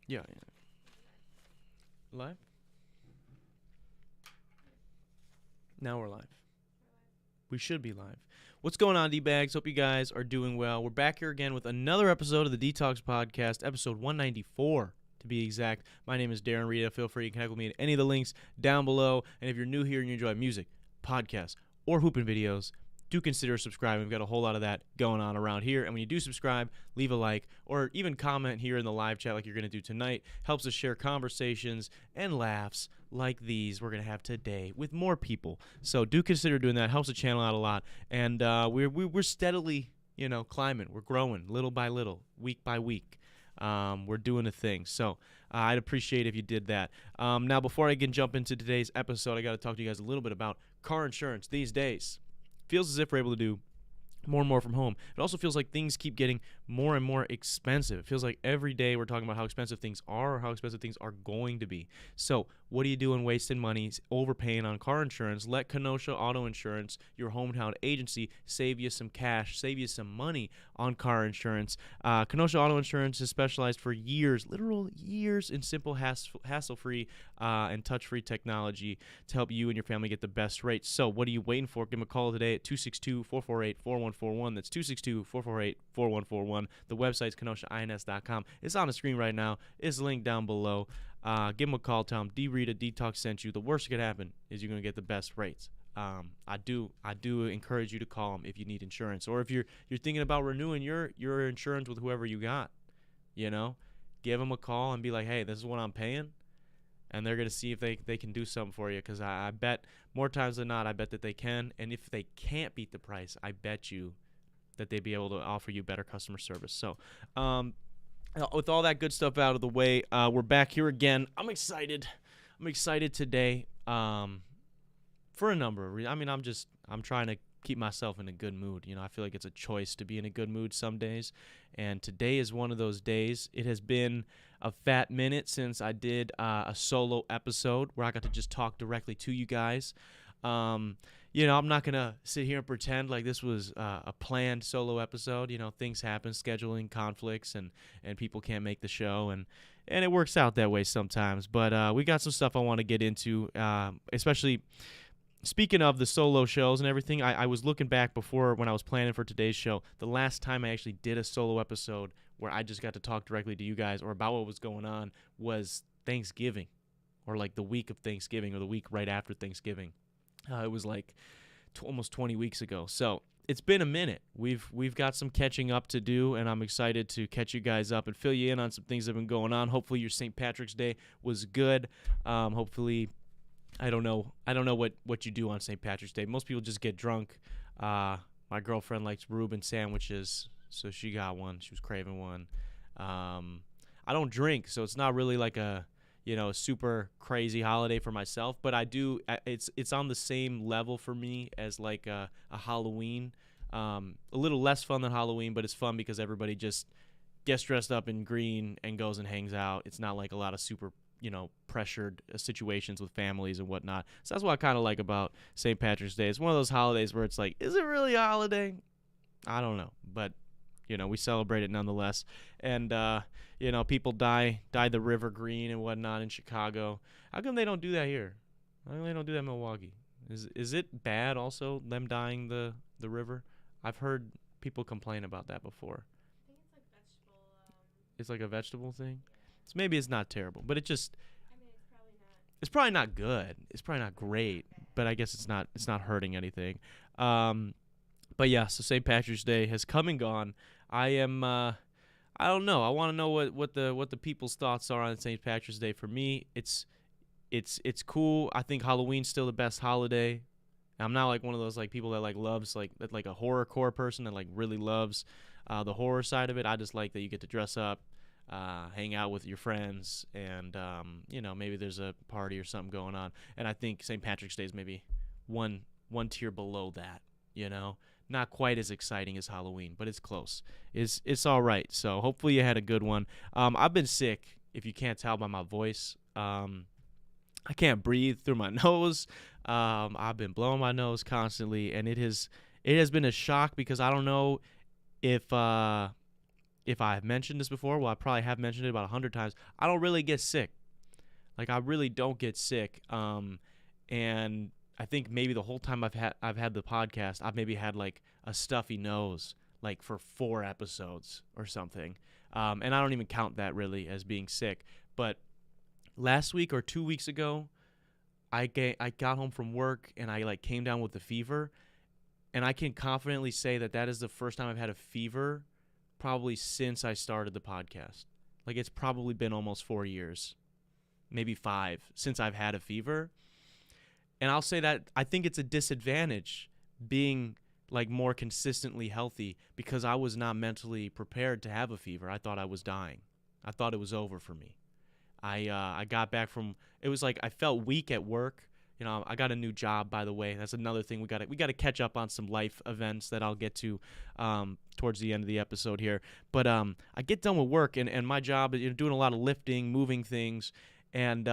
Yeah. Live? Now we're live. We should be live. What's going on, D-Bags? Hope you guys are doing well. We're back here again with another episode of the dtalks podcast, episode 194 to be exact. My name is Darren, Rita. Feel free to connect with me at any of the links down below. And if you're new here and you enjoy music, podcasts, or hooping videos, do consider subscribing. We've got a whole lot of that going on around here. And when you do subscribe, leave a like or even comment here in the live chat like you're going to do tonight. Helps us share conversations and laughs like these we're going to have today with more people. So do consider doing that. Helps the channel out a lot. And we're steadily, climbing. We're growing little by little, week by week. We're doing a thing. So I'd appreciate if you did that. Now, before I can jump into today's episode, I got to talk to you guys a little bit about car insurance these days. Feels as if we're able to do more and more from home. It also feels like things keep getting more and more expensive. It feels like every day we're talking about how expensive things are or how expensive things are going to be. So what are you doing wasting money, overpaying on car insurance? Let Kenosha Auto Insurance, your hometown agency, save you some cash, save you some money on car insurance. Kenosha Auto Insurance has specialized for years, literal years, in simple, hassle-free and touch-free technology to help you and your family get the best rates. So what are you waiting for? Give them a call today at 262-448-4141. That's 262-448-4141. The website's kenoshains.com. It's on the screen right now. It's linked down below. Give them a call. Tell them Rita dtalks sent you. The worst that could happen is you're going to get the best rates. I do encourage you to call them if you need insurance, or if you're thinking about renewing your insurance with whoever you got. Give them a call and be like, hey, this is what I'm paying, and they're going to see if they can do something for you, because I bet more times than not, I bet that they can. And if they can't beat the price, I bet you that they'd be able to offer you better customer service. So with all that good stuff out of the way, we're back here again. I'm excited today for a number of reasons. I mean, I'm trying to keep myself in a good mood. I feel like it's a choice to be in a good mood some days, and today is one of those days. It has been a fat minute since I did a solo episode where I got to just talk directly to you guys. I'm not going to sit here and pretend like this was a planned solo episode. Things happen, scheduling conflicts, and people can't make the show, and it works out that way sometimes. But we got some stuff I want to get into, especially speaking of the solo shows and everything. I was looking back before when I was planning for today's show. The last time I actually did a solo episode where I just got to talk directly to you guys or about what was going on was Thanksgiving, or like the week of Thanksgiving or the week right after Thanksgiving. It was like almost 20 weeks ago. So it's been a minute. We've got some catching up to do, and I'm excited to catch you guys up and fill you in on some things that have been going on. Hopefully your St. Patrick's Day was good. Hopefully, I don't know what you do on St. Patrick's Day. Most people just get drunk. My girlfriend likes Reuben sandwiches, so she got one. She was craving one. I don't drink, so it's not really like a super crazy holiday for myself, but I do. It's on the same level for me as like a Halloween. A little less fun than Halloween, but it's fun because everybody just gets dressed up in green and goes and hangs out. It's not like a lot of super pressured situations with families and whatnot. So that's what I kind of like about St. Patrick's Day. It's one of those holidays where it's like, is it really a holiday? I don't know, but we celebrate it nonetheless. And people dye the river green and whatnot in Chicago. How come they don't do that here? How come they don't do that in Milwaukee? Is it bad also, them dyeing the river? I've heard people complain about that before. I think it's like vegetable. It's like a vegetable thing? So maybe it's not terrible, but it's Probably not. probably not good. It's probably not great, but I guess it's not hurting anything. But yeah, so St. Patrick's Day has come and gone. I don't know. I want to know what the people's thoughts are on St. Patrick's Day. For me, it's cool. I think Halloween's still the best holiday. I'm not like one of those like people that like loves like a horrorcore person that like really loves the horror side of it. I just like that you get to dress up, hang out with your friends, and maybe there's a party or something going on. And I think St. Patrick's Day is maybe one tier below that. Not quite as exciting as Halloween, but it's close. It's all right. So hopefully you had a good one. I've been sick, if you can't tell by my voice. I can't breathe through my nose. I've been blowing my nose constantly, and it has been a shock because I don't know if if I have mentioned this before, well, I probably have mentioned it about 100 times. I don't really get sick. Like, I really don't get sick. And I think maybe the whole time I've had the podcast, I've maybe had like a stuffy nose, like for 4 episodes or something. And I don't even count that really as being sick. But last week or 2 weeks ago, I got home from work and I like came down with the fever, and I can confidently say that is the first time I've had a fever probably since I started the podcast. Like, it's probably been almost 4 years, maybe 5, since I've had a fever. And I'll say that I think it's a disadvantage being like more consistently healthy, because I was not mentally prepared to have a fever. I thought I was dying. I thought it was over for me. I got back from, it was like I felt weak at work. You know, I got a new job, by the way. That's another thing we got to catch up on, some life events that I'll get to towards the end of the episode here. But I get done with work, and my job is, doing a lot of lifting, moving things, and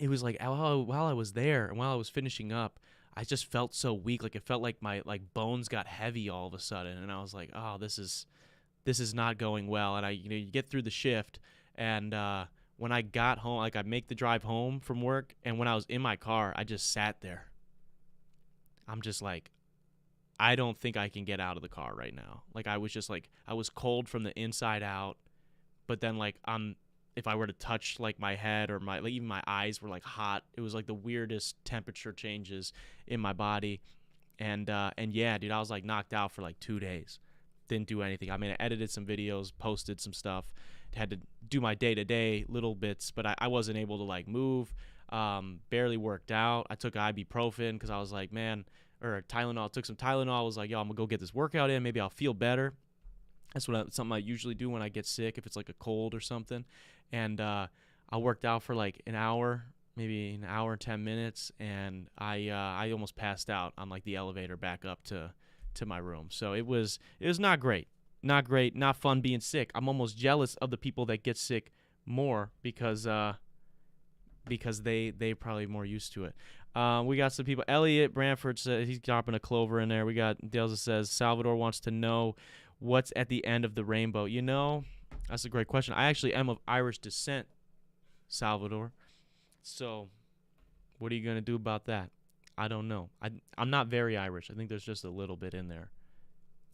it was like while I was there and while I was finishing up, I just felt so weak. Like, it felt like my bones got heavy all of a sudden, and I was like, oh, this is not going well. And you get through the shift, and when I got home, like, I make the drive home from work, and when I was in my car, I just sat there. I'm just like, I don't think I can get out of the car right now. Like, I was just like, I was cold from the inside out, but then like if I were to touch like my head or even my eyes were like hot. It was like the weirdest temperature changes in my body, and yeah, dude, I was like knocked out for like 2 days. Didn't do anything. I mean, I edited some videos, posted some stuff, had to do my day-to-day little bits, but I wasn't able to like move. Barely worked out. I took ibuprofen because I was like, man, or Tylenol. I took some Tylenol. I was like, yo, I'm gonna go get this workout in. Maybe I'll feel better. That's something I usually do when I get sick, if it's like a cold or something. And I worked out for like an hour, maybe an hour and 10 minutes, and I almost passed out on like the elevator back up to my room. So it was not great. Not great, not fun being sick. I'm almost jealous of the people that get sick more because they probably more used to it. We got some people. Elliot Branford says he's dropping a clover in there. We got Delza says Salvador wants to know what's at the end of the rainbow. You know, that's a great question. I actually am of Irish descent, Salvador. So what are you gonna do about that? I don't know. I'm not very Irish. I think there's just a little bit in there.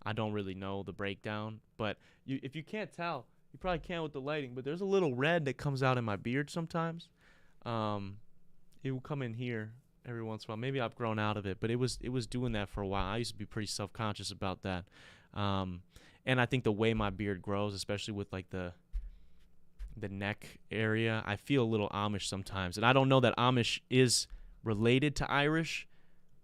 I don't really know the breakdown, but if you can't tell, you probably can't with the lighting, but there's a little red that comes out in my beard sometimes. It will come in here every once in a while. Maybe I've grown out of it, but it was doing that for a while. I used to be pretty self-conscious about that. And I think the way my beard grows, especially with like the neck area, I feel a little Amish sometimes. And I don't know that Amish is related to Irish,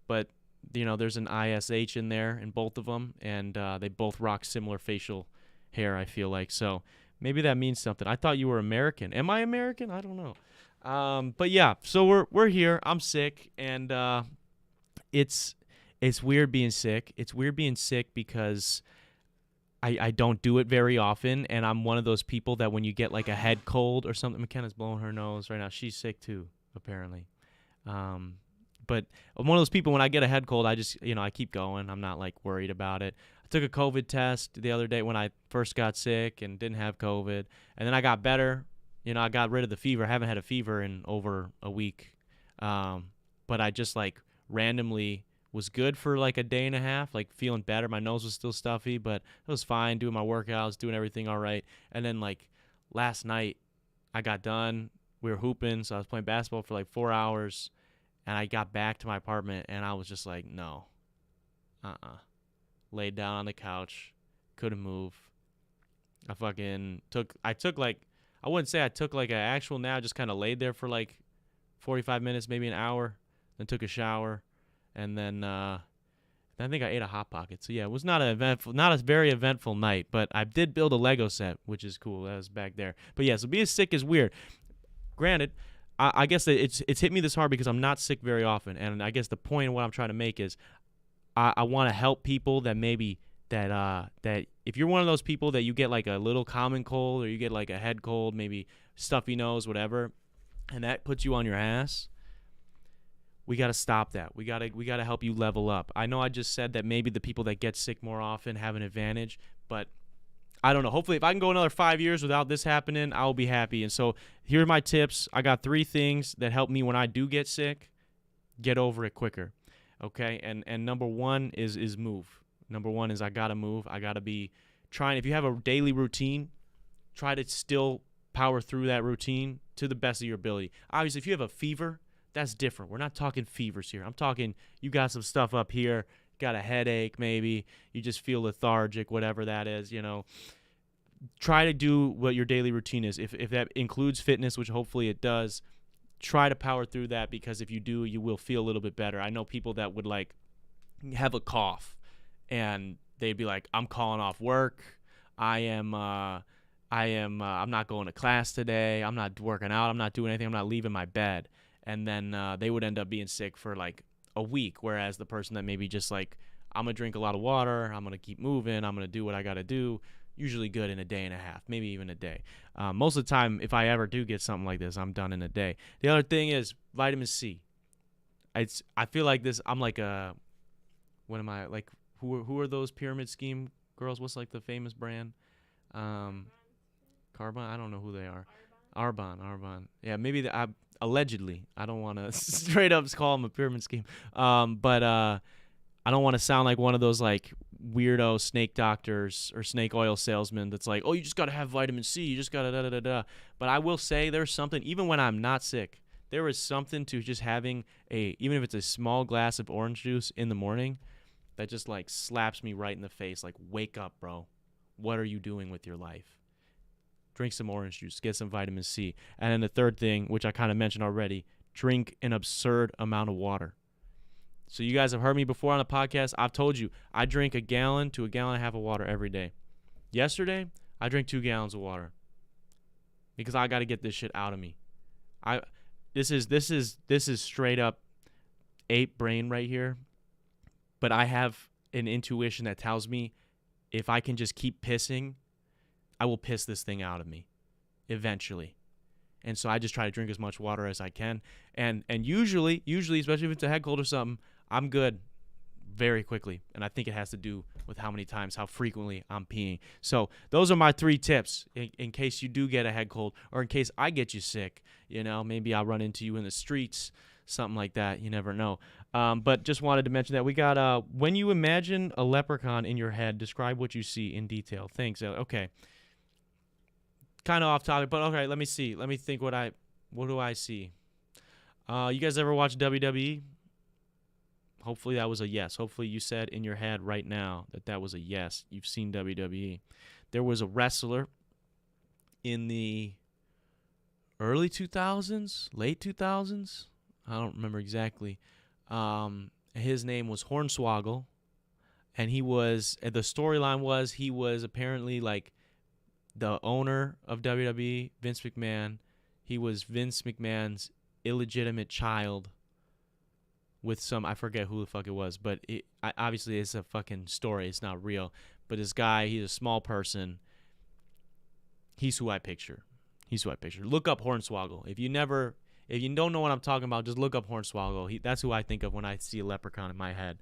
but there's an ISH in there in both of them, and they both rock similar facial hair, I feel like. So maybe that means something. I thought you were American. Am I American? I don't know. But yeah, so we're here. I'm sick, and it's weird being sick. It's weird being sick because I don't do it very often, and I'm one of those people that when you get like a head cold or something, McKenna's blowing her nose right now. She's sick too, apparently. But I'm one of those people, when I get a head cold, I just, I keep going. I'm not like worried about it. I took a COVID test the other day when I first got sick and didn't have COVID. And then I got better. I got rid of the fever. I haven't had a fever in over a week. But I just like randomly was good for like a day and a half, like feeling better. My nose was still stuffy, but it was fine, doing my workouts, doing everything all right. And then like last night I got done. We were hooping, so I was playing basketball for like 4 hours. And I got back to my apartment, and I was just like, no. Laid down on the couch. Couldn't move. I took like, I wouldn't say I took like an actual nap. Just kind of laid there for like 45 minutes, maybe an hour. Then took a shower. And then I think I ate a Hot Pocket. So, yeah, it was not a very eventful night. But I did build a Lego set, which is cool. That was back there. But, yeah, so being sick is weird. Granted, I guess that it's hit me this hard because I'm not sick very often, and I guess the point of what I'm trying to make is I want to help people that maybe that if you're one of those people that you get like a little common cold or you get like a head cold, maybe stuffy nose, whatever, and that puts you on your ass, we got to stop that. We got to help you level up. I know I just said that maybe the people that get sick more often have an advantage, but I don't know. Hopefully, if I can go another 5 years without this happening, I'll be happy. And so here are my tips. I got 3 things that help me when I do get sick, get over it quicker. Okay, and number 1 is move. Number 1 is I gotta move. I gotta be trying. If you have a daily routine, try to still power through that routine to the best of your ability. Obviously, if you have a fever, that's different. We're not talking fevers here. I'm talking you got some stuff up here, got a headache maybe, you just feel lethargic, whatever that is, Try to do what your daily routine is. If that includes fitness, which hopefully it does, try to power through that, because if you do, you will feel a little bit better. I know people that would like have a cough and they'd be like, I'm calling off work. I'm not going to class today. I'm not working out. I'm not doing anything. I'm not leaving my bed. And then they would end up being sick for like a week. Whereas the person that maybe just like, I'm going to drink a lot of water. I'm going to keep moving. I'm going to do what I got to do. Usually good in a day and a half, maybe even a day. Most of the time, if I ever do get something like this, I'm done in a day. The other thing is vitamin C. I feel like this, I'm like what am I, like, who are those pyramid scheme girls? What's like the famous brand? Carbon? I don't know who they are. Arbonne. Yeah, maybe allegedly. I don't want to straight up call them a pyramid scheme. But I don't want to sound like one of those like weirdo snake doctors or snake oil salesmen that's like, oh, you just got to have vitamin C. You just got to da-da-da-da. But I will say there's something, even when I'm not sick, there is something to just having even if it's a small glass of orange juice in the morning, that just like slaps me right in the face. Like, wake up, bro. What are you doing with your life? Drink some orange juice. Get some vitamin C. And then the third thing, which I kind of mentioned already, drink an absurd amount of water. So you guys have heard me before on the podcast. I've told you, I drink 1 gallon to 1.5 gallons of water every day. Yesterday, I drank 2 gallons of water because I got to get this shit out of me. This is straight up ape brain right here. But I have an intuition that tells me if I can just keep pissing, I will piss this thing out of me eventually. And so I just try to drink as much water as I can. And usually, especially if it's a head cold or something, I'm good very quickly. And I think it has to do with how frequently I'm peeing. So those are my 3 tips in case you do get a head cold, or in case I get you sick. Maybe I'll run into you in the streets, something like that. You never know. But just wanted to mention that we got, when you imagine a leprechaun in your head, describe what you see in detail. Thanks. Okay. Kind of off topic, but okay, let me see. Let me think what do I see? You guys ever watch WWE? Hopefully that was a yes. Hopefully you said in your head right now that was a yes. You've seen WWE. There was a wrestler in the early 2000s, late 2000s. I don't remember exactly. His name was Hornswoggle, and the storyline was he was apparently like the owner of WWE, Vince McMahon. He was Vince McMahon's illegitimate child with I forget who the fuck it was, but obviously it's a fucking story. It's not real. But this guy, he's a small person. He's who I picture. Look up Hornswoggle. If you don't know what I'm talking about, just look up Hornswoggle. That's who I think of when I see a leprechaun in my head.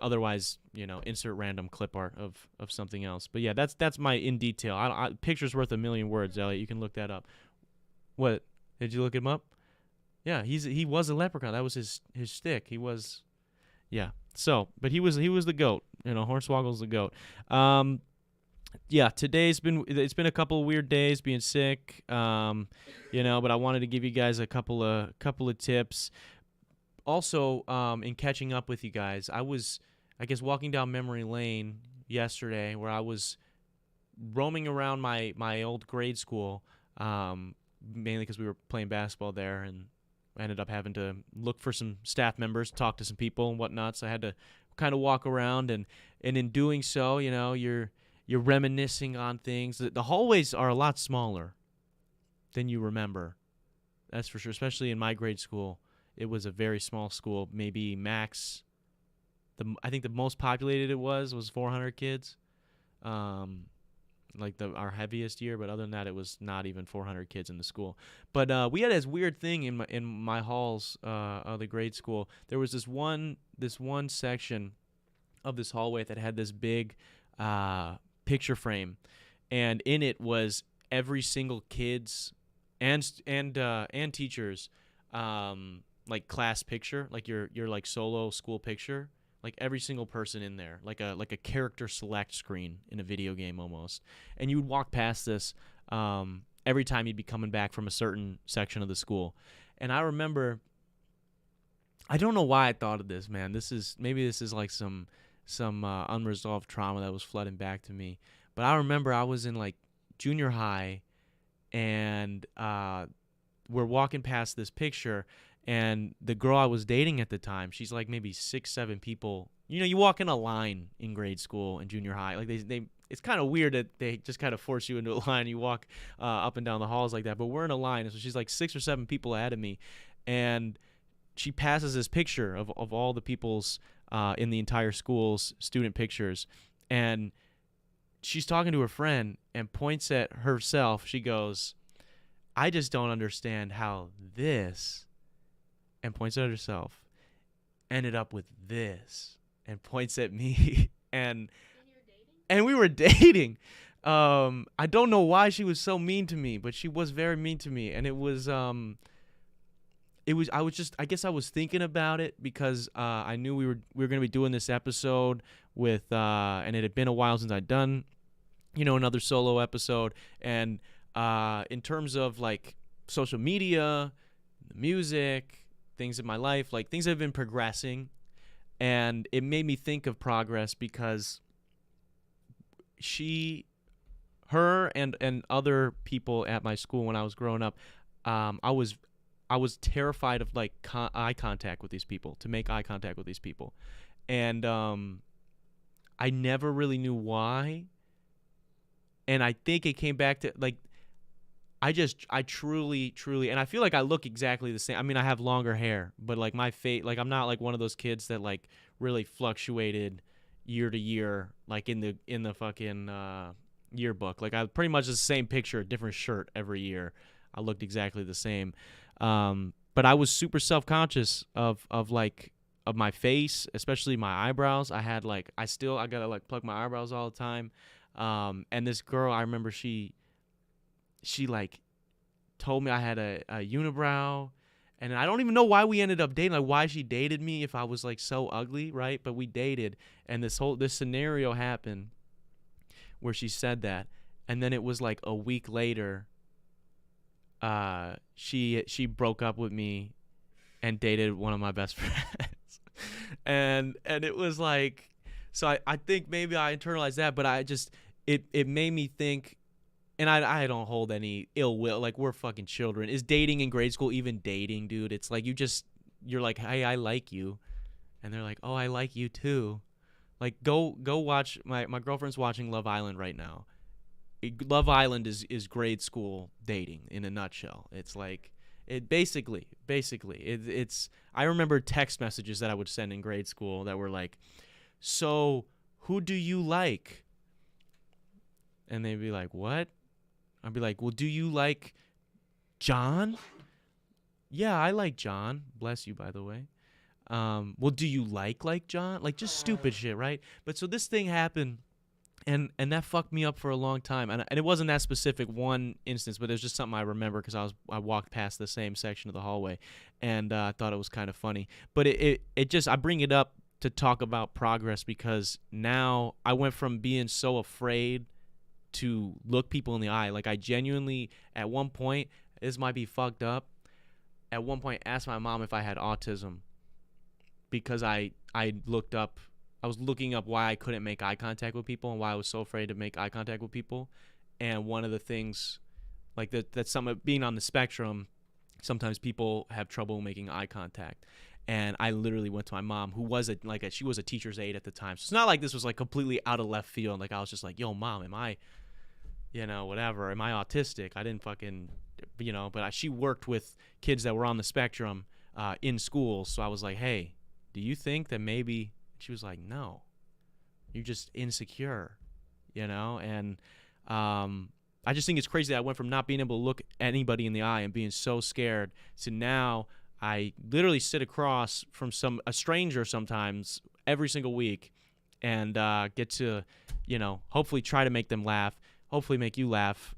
Otherwise, insert random clip art of something else. But yeah, that's my in detail. Picture's worth a million words, Elliot. You can look that up. What? Did you look him up? Yeah, he was a leprechaun. That was his shtick. He was, yeah. So, but he was the goat. Hornswoggle's the goat. Yeah, it's been a couple of weird days being sick. But I wanted to give you guys a couple of tips. Also, in catching up with you guys, I was, I guess, walking down memory lane yesterday, where I was roaming around my old grade school, mainly because we were playing basketball there, and I ended up having to look for some staff members, talk to some people and whatnot. So I had to kind of walk around, and in doing so, you're reminiscing on things. The hallways are a lot smaller than you remember. That's for sure, especially in my grade school. It was a very small school, maybe max. I think the most populated it was 400 kids, like our heaviest year. But other than that, it was not even 400 kids in the school. But we had this weird thing in my halls of the grade school. There was this one section of this hallway that had this big picture frame, and in it was every single kid's and teachers like class picture, like your like solo school picture, like every single person in there, like a character select screen in a video game almost. And you would walk past this every time you'd be coming back from a certain section of the school. And I remember, I don't know why I thought of this, man. This is like some unresolved trauma that was flooding back to me. But I remember I was in like junior high, and we're walking past this picture, and the girl I was dating at the time, she's like maybe 6, 7 people. You know, you walk in a line in grade school and junior high. Like they it's kind of weird that they just kind of force you into a line. You walk up and down the halls like that. But we're in a line, and so she's like 6 or 7 people ahead of me, and she passes this picture of all the people's in the entire school's student pictures, and she's talking to her friend and points at herself. She goes, "I just don't understand how this," and points at herself, "ended up with this," and points at me. and we were dating. I don't know why she was so mean to me, but she was very mean to me. And I guess I was thinking about it because I knew we were going to be doing this episode with and it had been a while since I'd done, another solo episode. And in terms of like social media, music, things in my life, like things have been progressing, and it made me think of progress because her and other people at my school when I was growing up, I was terrified of like eye contact with these people, to make eye contact with these people. And I never really knew why. And I think it came back to like, I truly, and I feel like I look exactly the same. I mean, I have longer hair, but like my face, like I'm not like one of those kids that like really fluctuated year to year, like in the fucking yearbook. Like I pretty much the same picture, a different shirt every year. I looked exactly the same. But I was super self-conscious of my face, especially my eyebrows. I gotta like pluck my eyebrows all the time. And this girl, I remember she like told me I had a unibrow, and I don't even know why we ended up dating, like why she dated me if I was like so ugly, right? But we dated, and this scenario happened where she said that, and then it was like a week later, she broke up with me and dated one of my best friends. and it was like, so I think maybe I internalized that, but I just, it made me think, and I don't hold any ill will, like we're fucking children. Is dating in grade school even dating, dude? It's like you're like, hey, I like you, and they're like, oh, I like you too. Like go watch, my girlfriend's watching Love Island right now. Love Island is grade school dating in a nutshell. It's like, it basically it's I remember text messages that I would send in grade school that were like, so who do you like? And they'd be like, what? I'd be like, well, do you like John? Yeah, I like John. Bless you, by the way. Well, do you like John? Like just stupid shit, right? But so this thing happened, and that fucked me up for a long time. And it wasn't that specific one instance, but it was just something I remember because I walked past the same section of the hallway, and I thought it was kind of funny. But it just, I bring it up to talk about progress because now I went from being so afraid to look people in the eye. Like I genuinely, at one point, this might be fucked up, at one point asked my mom if I had autism because I was looking up why I couldn't make eye contact with people and why I was so afraid to make eye contact with people. And one of the things, like that's some being on the spectrum, sometimes people have trouble making eye contact. And I literally went to my mom, who was she was a teacher's aide at the time. So it's not like this was like completely out of left field. Like I was just like, yo, mom, am I, whatever, am I autistic? I didn't fucking, but she worked with kids that were on the spectrum in schools. So I was like, hey, do you think that maybe, she was like, no, you're just insecure, and I just think it's crazy that I went from not being able to look anybody in the eye and being so scared to now I literally sit across from a stranger sometimes every single week and get to, hopefully try to make them laugh. hopefully make you laugh,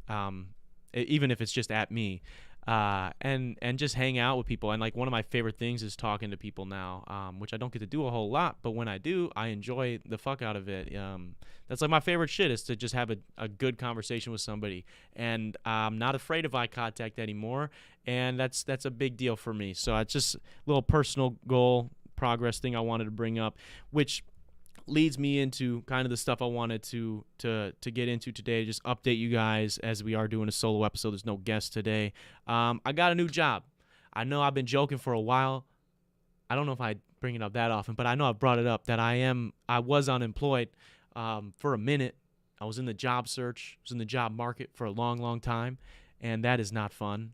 even if it's just at me. And just hang out with people. And like one of my favorite things is talking to people now, which I don't get to do a whole lot, but when I do, I enjoy the fuck out of it. That's like my favorite shit, is to just have a good conversation with somebody. And I'm not afraid of eye contact anymore, and that's a big deal for me. So it's just a little personal goal, progress thing I wanted to bring up, which leads me into kind of the stuff I wanted to get into today. Just update you guys, as we are doing a solo episode. There's no guest today. I got a new job. I know I've been joking for a while. I don't know if I bring it up that often, but I know I've brought it up that I was unemployed for a minute. I was in the job search, was in the job market for a long, long time, and that is not fun.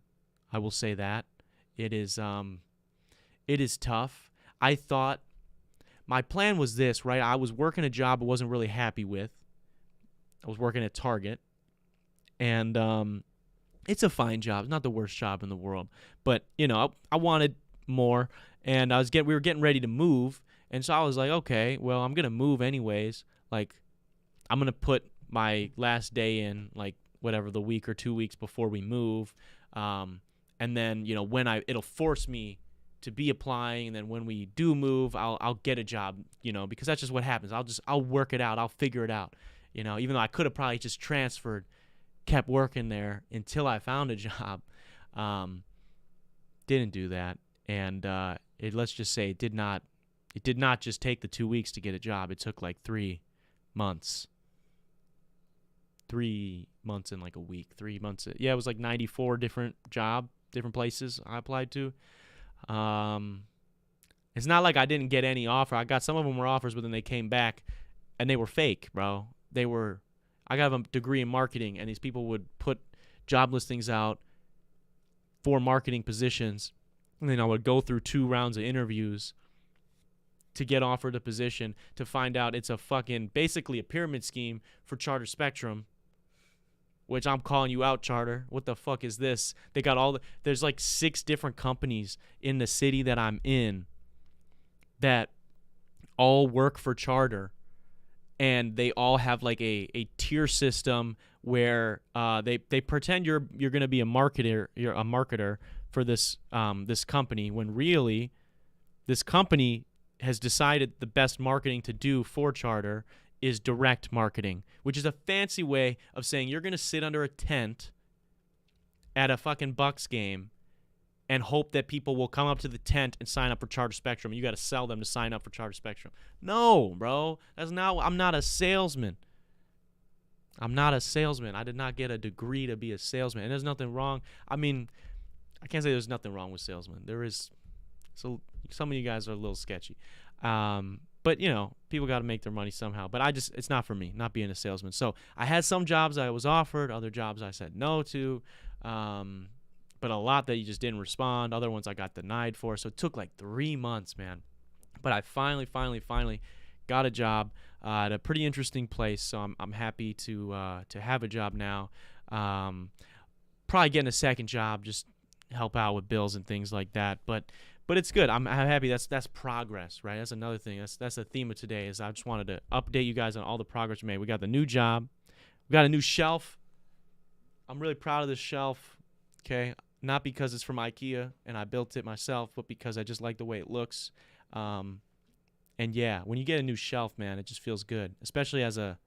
I will say that. It is tough. I thought, my plan was this, right? I was working a job I wasn't really happy with. I was working at Target, and it's a fine job. It's not the worst job in the world, but I wanted more, and we were getting ready to move, and so I was like, okay, well, I'm gonna move anyways. Like, I'm gonna put my last day in, like, whatever, the week or 2 weeks before we move, and then when it'll force me to be applying, and then when we do move, I'll get a job, because that's just what happens. I'll work it out. I'll figure it out, even though I could have probably just transferred, kept working there until I found a job. Didn't do that, and let's just say it did not just take the 2 weeks to get a job. It took like 3 months. 3 months and like a week. 3 months. Yeah, it was like 94 different places I applied to. It's not like I didn't get any offer. I got, some of them were offers, but then they came back and they were fake, bro. I got a degree in marketing, and these people would put job listings out for marketing positions, and then I would go through 2 rounds of interviews to get offered a position, to find out it's basically a pyramid scheme for Charter Spectrum, which I'm calling you out, Charter. What the fuck is this? They got there's like 6 different companies in the city that I'm in that all work for Charter, and they all have like a tier system where they pretend you're going to be a marketer. You're a marketer for this company, when really this company has decided the best marketing to do for Charter is direct marketing, which is a fancy way of saying you're going to sit under a tent at a fucking Bucks game and hope that people will come up to the tent and sign up for Charter Spectrum. You got to sell them to sign up for Charter Spectrum. No, bro. I'm not a salesman. I'm not a salesman. I did not get a degree to be a salesman. And there's nothing wrong. I mean, I can't say there's nothing wrong with salesmen. There is. So some of you guys are a little sketchy. But, people got to make their money somehow. But it's not for me, not being a salesman. So I had some jobs I was offered, other jobs I said no to, but a lot that you just didn't respond. Other ones I got denied for. So it took like 3 months, man. But I finally got a job at a pretty interesting place. So I'm happy to have a job now. Probably getting a second job, just help out with bills and things like that. But it's good. I'm happy. That's progress, right? That's another thing. That's the theme of today. Is I just wanted to update you guys on all the progress we made. We got the new job. We got a new shelf. I'm really proud of this shelf. Okay, not because it's from IKEA and I built it myself, but because I just like the way it looks. And yeah, when you get a new shelf, man, it just feels good, especially as a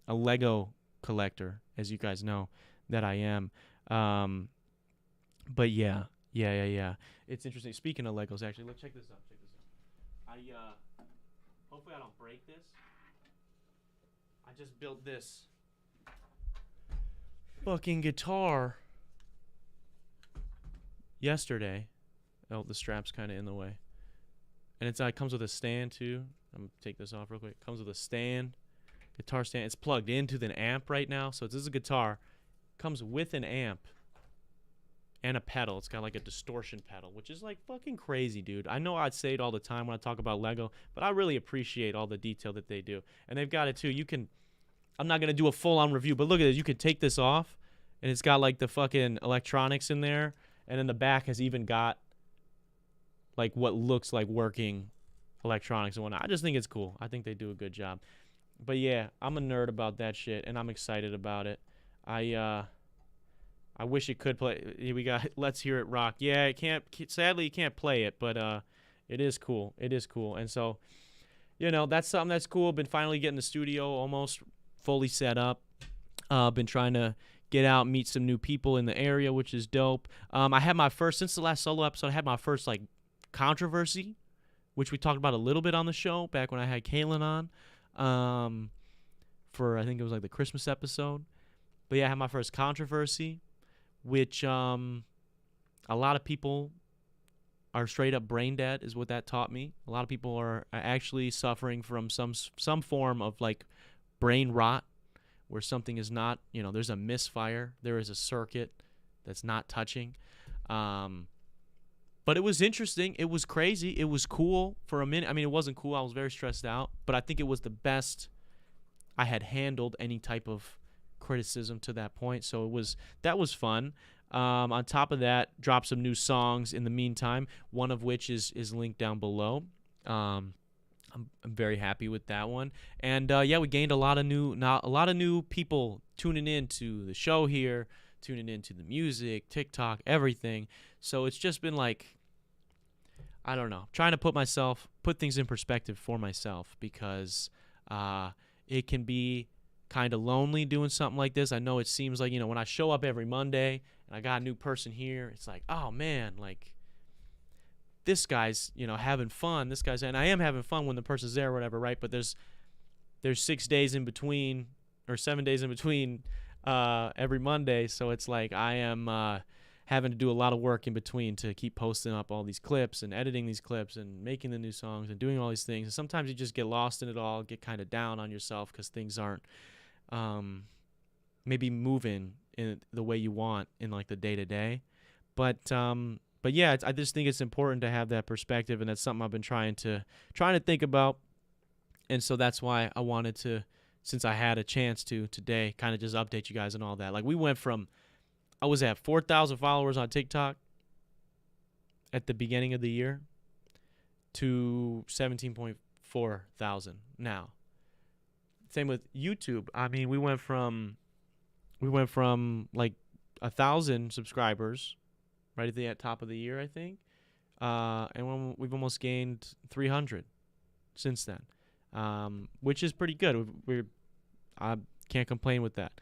Lego collector, as you guys know that I am. But yeah. It's interesting. Speaking of Legos, actually, look, check this out. Hopefully I don't break this. I just built this fucking guitar yesterday. Oh, the strap's kind of in the way. And it comes with a stand, too. I'm going to take this off real quick. It comes with a stand, guitar stand. It's plugged into the amp right now. So this is a guitar. It comes with an amp and a pedal. It's got like a distortion pedal, which is like fucking crazy, dude. I know I'd say it all the time when I talk about Lego, but I really appreciate all the detail that they do. And they've got it too. I'm not going to do a full-on review, but look at this. You can take this off, and it's got like the fucking electronics in there. And then the back has even got like what looks like working electronics and whatnot. I just think it's cool. I think they do a good job. But yeah, I'm a nerd about that shit, and I'm excited about it. I wish it could play. We got Let's Hear It Rock. Yeah, it can't. Sadly, you can't play it, but it is cool. It is cool, and so that's something that's cool. Been finally getting the studio almost fully set up. Been trying to get out, meet some new people in the area, which is dope. I had my first since the last solo episode. I had my first like controversy, which we talked about a little bit on the show back when I had Caitlin on. For I think it was like the Christmas episode. But yeah, I had my first controversy, which a lot of people are straight up brain dead, is what that taught me. A lot of people are actually suffering from some form of like brain rot, where something is not, there's a misfire, there is a circuit that's not touching. But it was interesting. It was crazy. It was cool for a minute. I mean, it wasn't cool. I was very stressed out, but I think it was the best I had handled any type of criticism to that point. So that was fun. On top of that, dropped some new songs in the meantime, one of which is linked down below. I'm very happy with that one. And yeah, we gained a lot of new people tuning in to the show here, tuning into the music, TikTok, everything. So it's just been like, I don't know, trying to put things in perspective for myself, because it can be kind of lonely doing something like this. I know it seems like, when I show up every Monday and I got a new person here, it's like, oh man, like this guy's, having fun. And I am having fun when the person's there or whatever, right? But there's 6 days in between, or 7 days in between every Monday. So it's like I am having to do a lot of work in between to keep posting up all these clips and editing these clips and making the new songs and doing all these things. And sometimes you just get lost in it all, get kind of down on yourself because things aren't maybe moving in the way you want in like the day to day. But yeah, I just think it's important to have that perspective, and that's something I've been trying to think about. And so that's why I wanted to, since I had a chance to today, kind of just update you guys on all that. Like we went from, I was at 4,000 followers on TikTok at the beginning of the year to 17.4 thousand now. Same with YouTube. I mean, we went from like 1,000 subscribers right at the top of the year, I think, and we've almost gained 300 since then, which is pretty good. I can't complain with that.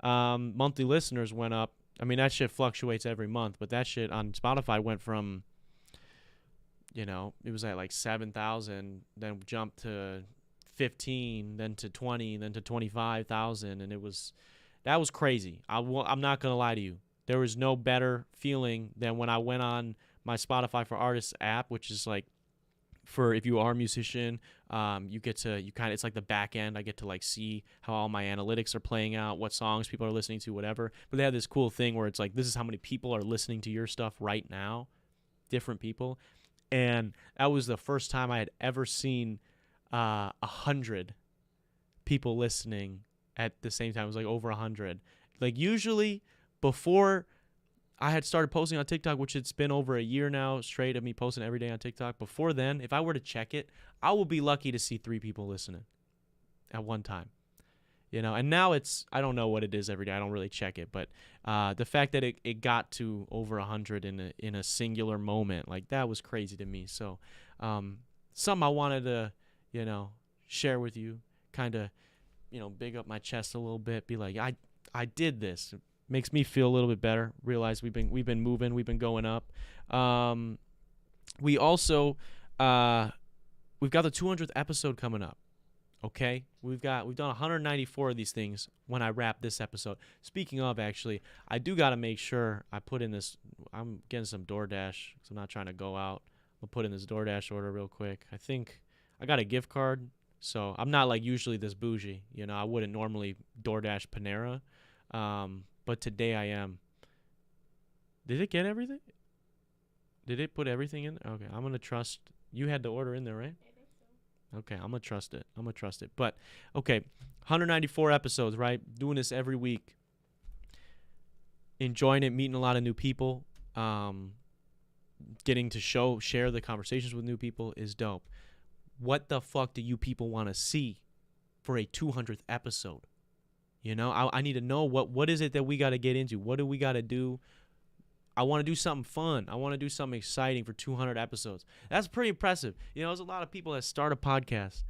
Monthly listeners went up. I mean, that shit fluctuates every month, but that shit on Spotify went from, it was at like 7,000, then jumped to 15, then to 20, then to 25,000, and that was crazy. I'm not gonna lie to you. There was no better feeling than when I went on my Spotify for Artists app, which is like, for if you are a musician, it's like the back end. I get to like see how all my analytics are playing out, what songs people are listening to, whatever. But they have this cool thing where it's like, this is how many people are listening to your stuff right now, different people. And that was the first time I had ever seen 100 people listening at the same time. It was like over 100. Like usually before I had started posting on TikTok, which it's been over a year now straight of me posting every day on TikTok. Before then, if I were to check it, I would be lucky to see 3 people listening at one time. And now I don't know what it is every day. I don't really check it. But the fact that it got to over 100 in a singular moment, like that was crazy to me. So something I wanted to, share with you, kind of, big up my chest a little bit, be like, I did this. Makes me feel a little bit better. Realize we've been moving, we've been going up. We also we've got the 200th episode coming up. Okay, we've done 194 of these things when I wrap this episode. Speaking of, actually, I do got to make sure I put in this. I'm getting some DoorDash because I'm not trying to go out. I'll put in this DoorDash order real quick. I think I got a gift card, so I'm not like usually this bougie. I wouldn't normally DoorDash Panera. But today I am. Did it get everything? Did it put everything in there? Okay, I'm going to trust. You had the order in there, right? I think so. Okay, I'm going to trust it. But, okay, 194 episodes, right? Doing this every week. Enjoying it, meeting a lot of new people. Getting to share the conversations with new people is dope. What the fuck do you people want to see for a 200th episode. You know, I need to know what is it that we got to get into? What do we got to do? I want to do something fun. I want to do something exciting for 200 episodes. That's pretty impressive. You know, there's a lot of people that start a podcast.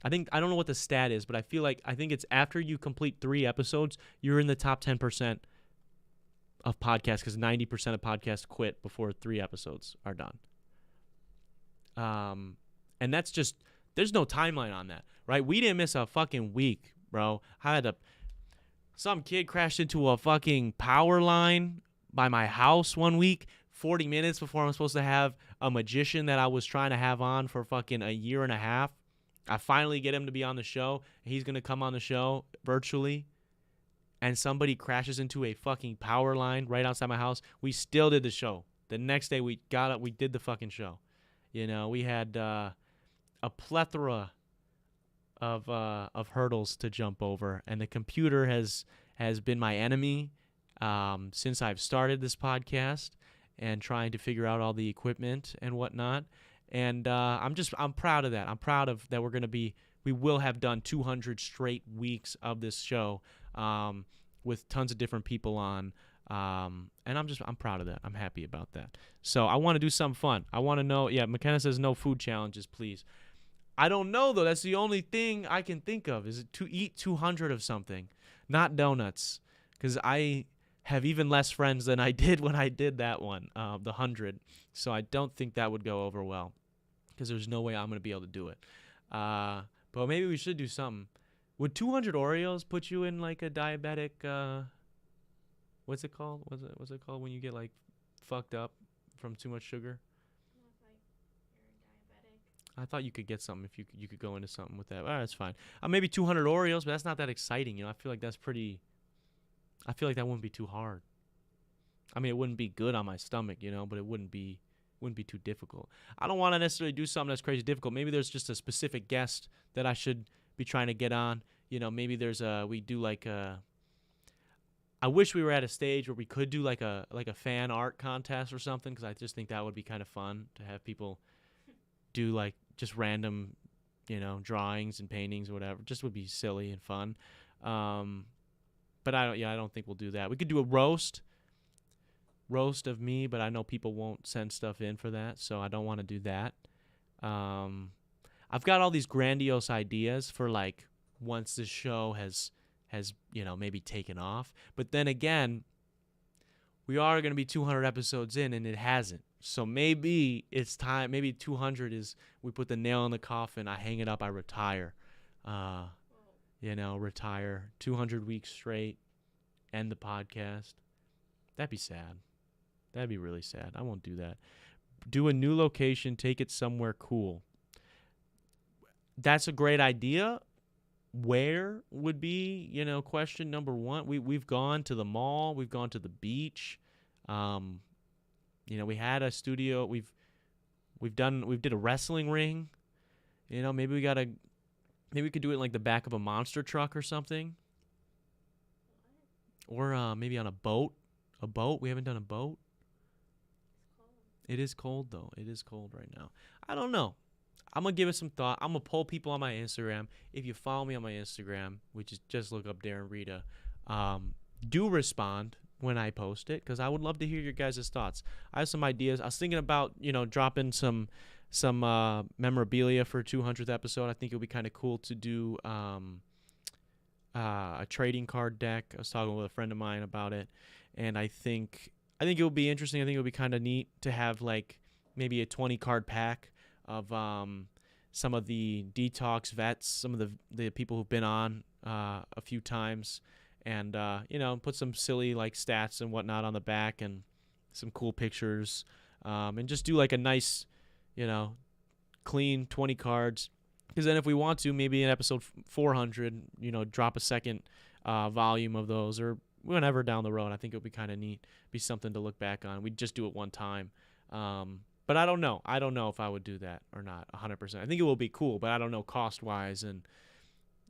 I don't know what the stat is, but I think it's after you complete 3 episodes, you're in the top 10% of podcasts, because 90% of podcasts quit before 3 episodes are done. And that's just, there's no timeline on that, right? We didn't miss a fucking week, bro. Some kid crashed into a fucking power line by my house one week, 40 minutes before I'm supposed to have a magician that I was trying to have on for fucking a year and a half. I finally get him to be on the show. He's going to come on the show virtually. And somebody crashes into a fucking power line right outside my house. We still did the show. The next day we did the fucking show. You know, we had a plethora of hurdles to jump over, and the computer has been my enemy since I've started this podcast and trying to figure out all the equipment and whatnot. And I'm proud of that. I'm proud of that. We will have done 200 straight weeks of this show with tons of different people on. And I'm proud of that. I'm happy about that. So I want to do something fun. I want to know. Yeah, McKenna says no food challenges, please. I don't know, though. That's the only thing I can think of, is to eat 200 of something, not donuts, because I have even less friends than I did when I did that one, the 100. So I don't think that would go over well, because there's no way I'm going to be able to do it. But maybe we should do something. Would 200 Oreos put you in like a diabetic, what's it called? What's it called when you get like fucked up from too much sugar? I thought you could get something if you could go into something with that. All right, that's fine. Maybe 200 Oreos, but that's not that exciting. You know, I feel like that wouldn't be too hard. I mean, it wouldn't be good on my stomach, you know, but it wouldn't be too difficult. I don't want to necessarily do something that's crazy difficult. Maybe there's just a specific guest that I should be trying to get on. You know, maybe we do like a. I wish we were at a stage where we could do like a fan art contest or something, because I just think that would be kind of fun to have people do like just random, you know, drawings and paintings or whatever. Just would be silly and fun. But I don't think we'll do that. We could do a roast of me, but I know people won't send stuff in for that, so I don't want to do that. I've got all these grandiose ideas for like once this show has you know, maybe taken off. But then again, we are going to be 200 episodes in, and it hasn't. So maybe it's time. Maybe 200 is we put the nail in the coffin. I hang it up. I retire. You know, retire 200 weeks straight, end the podcast. That'd be sad. That'd be really sad. I won't do that. Do a new location. Take it somewhere cool. That's a great idea. Where would be, you know, question number one. We've gone to the mall. We've gone to the beach. You know, we had a studio. We did a wrestling ring. You know, maybe we could do it in like the back of a monster truck or something. Or maybe on a boat. A boat. We haven't done a boat. It is cold though. It is cold right now. I don't know. I'm going to give it some thought. I'm going to poll people on my Instagram. If you follow me on my Instagram, which is just look up Darren Rita, do respond when I post it, because I would love to hear your guys' thoughts. I have some ideas. I was thinking about, you know, dropping some memorabilia for 200th episode. I think it would be kind of cool to do a trading card deck. I was talking with a friend of mine about it, and I think it would be interesting. I think it would be kind of neat to have like maybe a 20 card pack of some of the dtalks vets, some of the people who've been on a few times, and you know, put some silly like stats and whatnot on the back and some cool pictures, and just do like a nice, you know, clean 20 cards. Because then if we want to, maybe in episode 400, you know, drop a second volume of those, or whenever down the road. I think it would be kind of neat, be something to look back on. We'd just do it one time. But I don't know. I don't know if I would do that or not 100%. I think it will be cool, but I don't know cost-wise and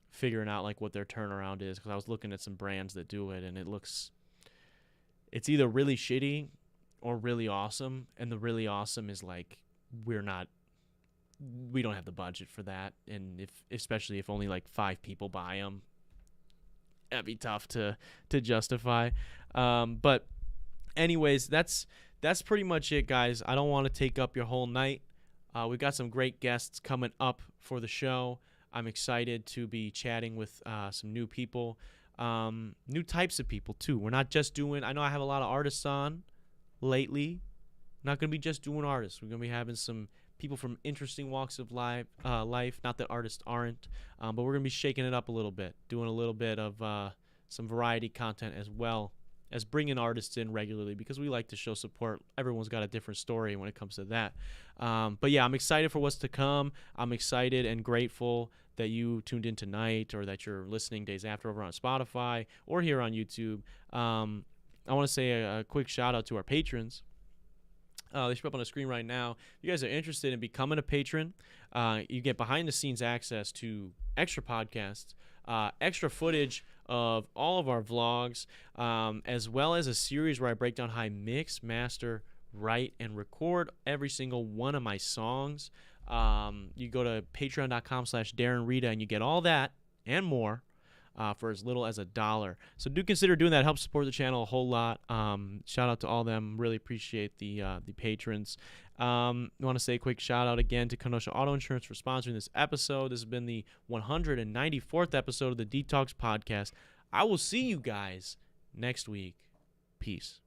figuring out like what their turnaround is, because I was looking at some brands that do it, and it's either really shitty or really awesome, and the really awesome is like we're not we don't have the budget for that, and especially if only like 5 people buy them, that'd be tough to justify. But anyways, that's pretty much it, guys. I don't want to take up your whole night. We've got some great guests coming up for the show. I'm excited to be chatting with some new people, new types of people too. We're not just doing, I know I have a lot of artists on lately. Not going to be just doing artists. We're going to be having some people from interesting walks of life. Not that artists aren't, but we're going to be shaking it up a little bit, doing a little bit of some variety content as well as bringing artists in regularly, because we like to show support. Everyone's got a different story when it comes to that. But yeah, I'm excited for what's to come. I'm excited and grateful that you tuned in tonight, or that you're listening days after over on Spotify or here on YouTube. I want to say a quick shout out to our patrons. They should be up on the screen right now. If you guys are interested in becoming a patron, you get behind-the-scenes access to extra podcasts, extra footage of all of our vlogs, as well as a series where I break down how I mix, master, write, and record every single one of my songs. You go to patreon.com/Darren Rita, and you get all that and more for as little as $1. So do consider doing that. It helps support the channel a whole lot. Shout out to all of them. Really appreciate the patrons. I want to say a quick shout out again to Kenosha Auto Insurance for sponsoring this episode. This has been the 194th episode of the dtalks podcast. I will see you guys next week. Peace.